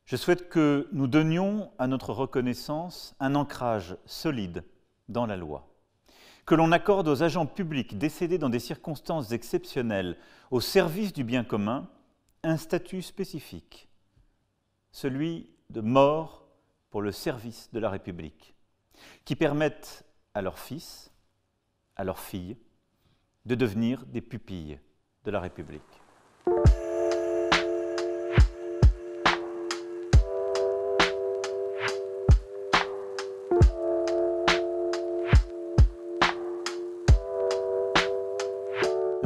Je souhaite que nous donnions à notre reconnaissance un ancrage solide dans la loi, que l'on accorde aux agents publics décédés dans des circonstances exceptionnelles au service du bien commun un statut spécifique, celui de mort pour le service de la République, qui permette à leurs fils, à leurs filles, de devenir des pupilles de la République.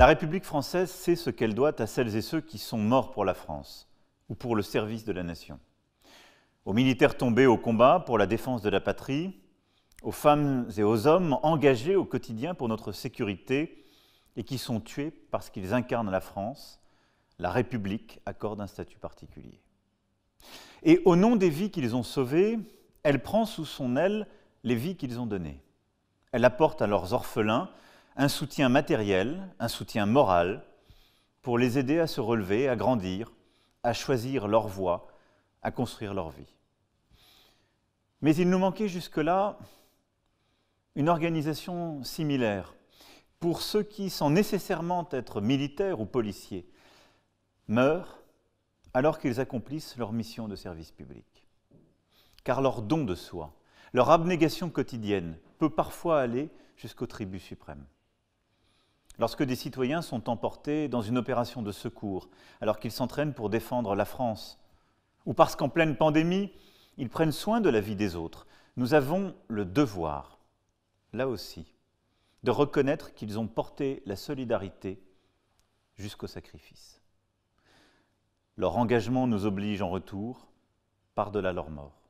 La République française sait ce qu'elle doit à celles et ceux qui sont morts pour la France ou pour le service de la nation. Aux militaires tombés au combat pour la défense de la patrie, aux femmes et aux hommes engagés au quotidien pour notre sécurité et qui sont tués parce qu'ils incarnent la France, la République accorde un statut particulier. Et au nom des vies qu'ils ont sauvées, elle prend sous son aile les vies qu'ils ont données. Elle apporte à leurs orphelins un soutien matériel, un soutien moral, pour les aider à se relever, à grandir, à choisir leur voie, à construire leur vie. Mais il nous manquait jusque-là une organisation similaire pour ceux qui, sans nécessairement être militaires ou policiers, meurent alors qu'ils accomplissent leur mission de service public. Car leur don de soi, leur abnégation quotidienne peut parfois aller jusqu'au tribut suprême. Lorsque des citoyens sont emportés dans une opération de secours, alors qu'ils s'entraînent pour défendre la France, ou parce qu'en pleine pandémie, ils prennent soin de la vie des autres, nous avons le devoir, là aussi, de reconnaître qu'ils ont porté la solidarité jusqu'au sacrifice. Leur engagement nous oblige en retour, par-delà leur mort.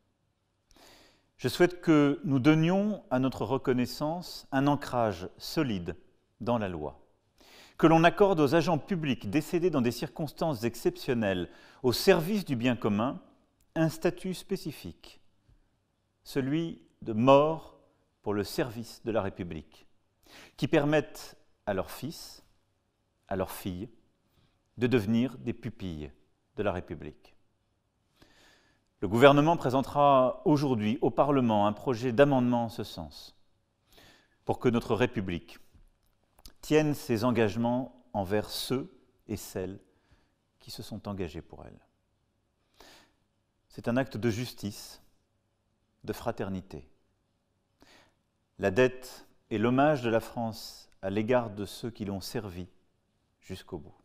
Je souhaite que nous donnions à notre reconnaissance un ancrage solide dans la loi, que l'on accorde aux agents publics décédés dans des circonstances exceptionnelles au service du bien commun un statut spécifique, celui de mort pour le service de la République, qui permette à leurs fils, à leurs filles, de devenir des pupilles de la République. Le gouvernement présentera aujourd'hui au Parlement un projet d'amendement en ce sens, pour que notre République tienne ses engagements envers ceux et celles qui se sont engagés pour elle. C'est un acte de justice, de fraternité. La dette et l'hommage de la France à l'égard de ceux qui l'ont servi jusqu'au bout.